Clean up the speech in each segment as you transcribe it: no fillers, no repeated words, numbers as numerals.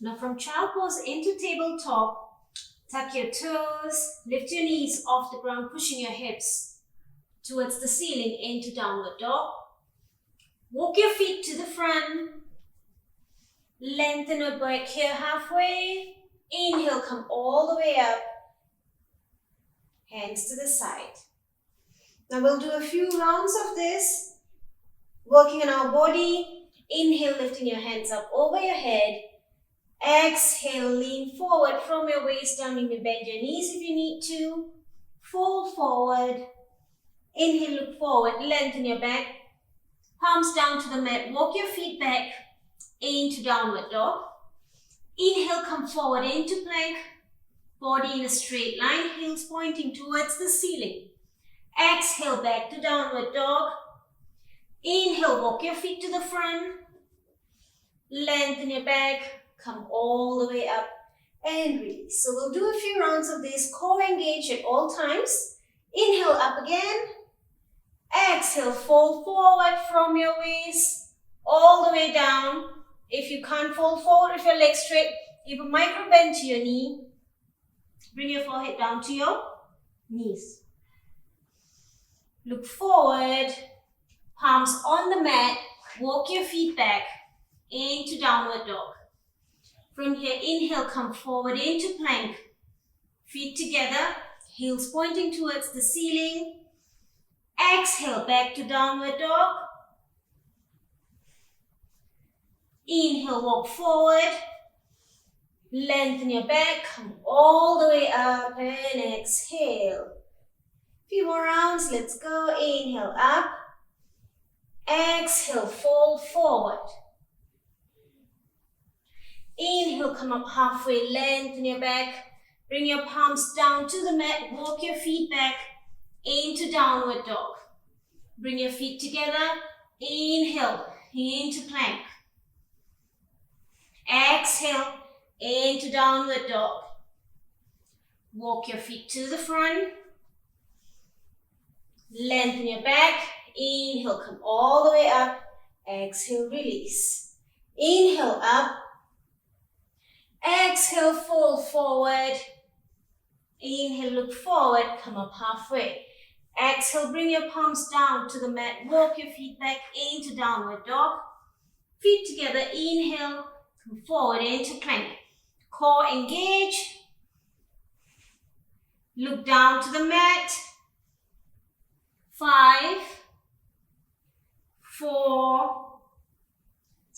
Now from child pose into tabletop, tuck your toes, lift your knees off the ground, pushing your hips towards the ceiling into downward dog. Walk your feet to the front. Lengthen your back here halfway. Inhale, come all the way up. Hands to the side. Now we'll do a few rounds of this, working on our body. Inhale, lifting your hands up over your head. Exhale, lean forward from your waist down. You may bend your knees if you need to. Fold forward. Inhale, look forward, lengthen your back. Palms down to the mat. Walk your feet back into downward dog. Inhale, come forward into plank. Body in a straight line, heels pointing towards the ceiling. Exhale, back to downward dog. Inhale, walk your feet to the front. Lengthen your back. Come all the way up and release. So we'll do a few rounds of this. Core engaged at all times. Inhale, up again. Exhale, fold forward from your waist all the way down. If you can't fold forward with your legs straight, give a micro bend to your knee. Bring your forehead down to your knees. Look forward, palms on the mat. Walk your feet back into downward dog. From here, inhale, come forward into plank. Feet together, heels pointing towards the ceiling. Exhale, back to downward dog. Inhale, walk forward. Lengthen your back, come all the way up and exhale. Few more rounds, let's go. Inhale, up. Exhale, fold forward. Inhale, come up halfway, lengthen your back. Bring your palms down to the mat, walk your feet back into downward dog. Bring your feet together. Inhale, into plank. Exhale, into downward dog. Walk your feet to the front. Lengthen your back. Inhale, come all the way up. Exhale, release. Inhale, up. Exhale, fold forward. Inhale, look forward, come up halfway. Exhale, bring your palms down to the mat. Walk your feet back into downward dog. Feet together, inhale, come forward into plank. Core engage. Look down to the mat. 5, 4,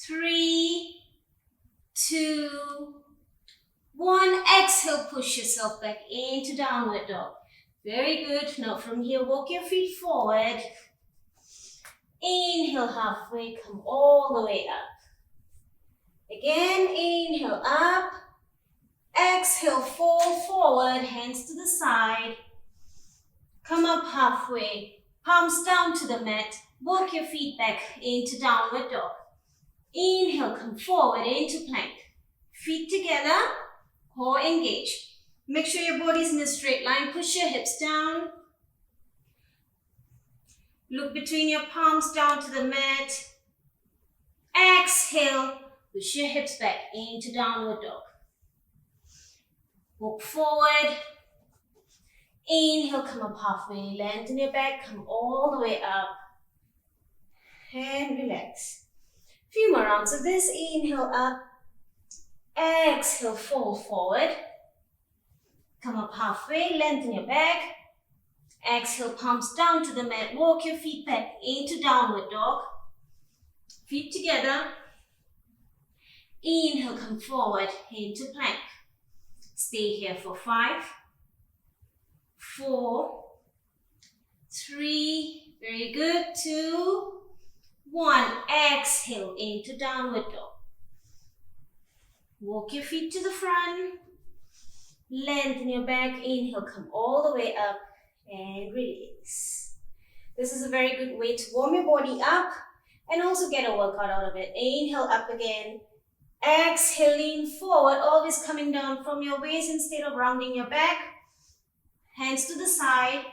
3, 2, 1. Exhale, push yourself back into downward dog. Very good. Now from here, walk your feet forward. Inhale halfway, come all the way up. Again, inhale up. Exhale, fold forward, hands to the side. Come up halfway, palms down to the mat. Walk your feet back into downward dog. Inhale, come forward into plank. Feet together, core engage. Make sure your body's in a straight line. Push your hips down. Look between your palms down to the mat. Exhale, push your hips back into downward dog. Walk forward. Inhale, come up halfway. Lengthen your back, come all the way up. And relax. Few more rounds of this. Inhale up. Exhale, fold forward. Come up halfway, lengthen your back. Exhale, palms down to the mat. Walk your feet back into downward dog. Feet together. Inhale, come forward into plank. Stay here for 5, 4, 3, very good, 2, 1. Exhale into downward dog. Walk your feet to the front. Lengthen your back. Inhale, come all the way up and release. This is a very good way to warm your body up and also get a workout out of it. Inhale, up again. Exhale, lean forward, always coming down from your waist instead of rounding your back. Hands to the side.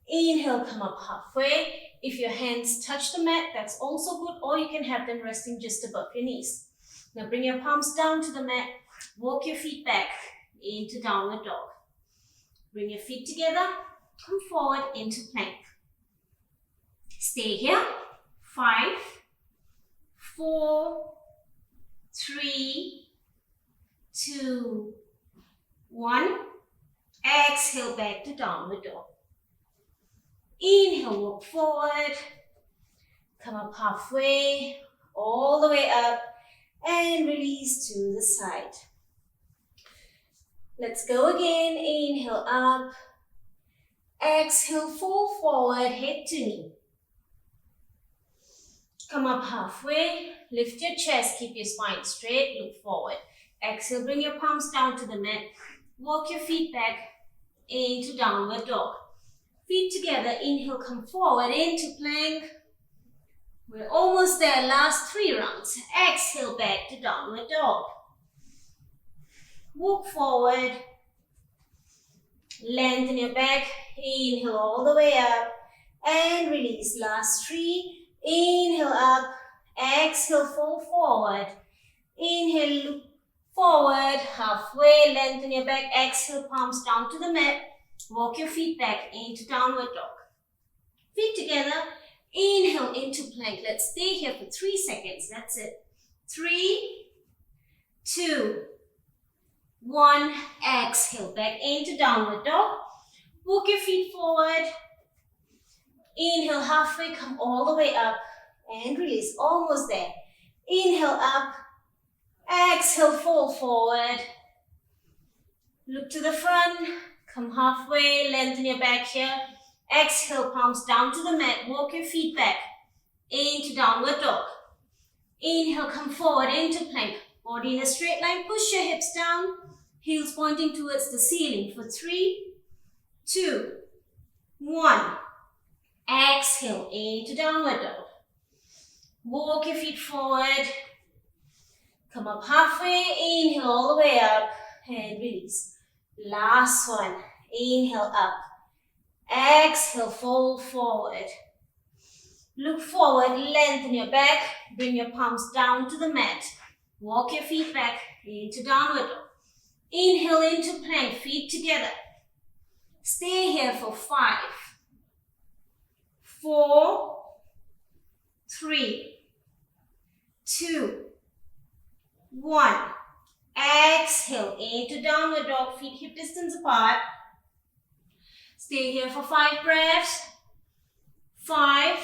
Inhale, come up halfway. If your hands touch the mat, that's also good, or you can have them resting just above your knees. Now bring your palms down to the mat. Walk your feet back into downward dog. Bring your feet together. Come forward into plank. Stay here. 5, 4, 3, 2, 1. Exhale back to downward dog. Inhale, walk forward. Come up halfway, all the way up, and release to the side. Let's go again. Inhale up. Exhale, fall forward, head to knee. Come up halfway, lift your chest, keep your spine straight, look forward. Exhale, bring your palms down to the mat. Walk your feet back into downward dog. Feet together, inhale, come forward into plank. We're almost there, last 3 rounds. Exhale, back to downward dog. Walk forward. Lengthen your back. Inhale all the way up. And release. Last 3. Inhale up. Exhale, fall forward. Inhale, look forward. Halfway, lengthen your back. Exhale, palms down to the mat. Walk your feet back into downward dog. Feet together. Inhale into plank. Let's stay here for 3 seconds. That's it. 3, 2, 1. Exhale back into downward dog. Walk your feet forward. Inhale halfway, come all the way up and release. Almost there. Inhale up. Exhale, fall forward. Look to the front. Come halfway, lengthen your back here. Exhale, palms down to the mat. Walk your feet back into downward dog. Inhale, come forward into plank. Body in a straight line. Push your hips down. Heels pointing towards the ceiling for 3, 2, 1. Exhale into downward dog. Walk your feet forward. Come up halfway. Inhale all the way up and release. Last one. Inhale up. Exhale, fold forward. Look forward, lengthen your back. Bring your palms down to the mat. Walk your feet back into downward dog. Inhale into plank, feet together. Stay here for 5, 4, 3, 2, 1. Exhale into downward dog, feet hip distance apart. Stay here for 5 breaths. 5.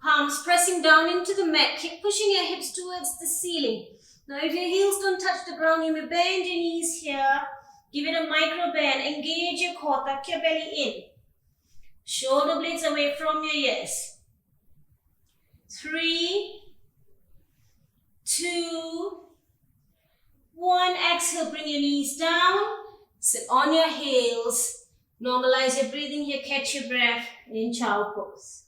Palms pressing down into the mat. Keep pushing your hips towards the ceiling. Now if your heels don't touch the ground, you may bend your knees here. Give it a micro bend. Engage your core. Tuck your belly in. Shoulder blades away from your ears. 3, 2, 1. Exhale, bring your knees down. Sit on your heels. Normalize your breathing here, catch your breath in child pose.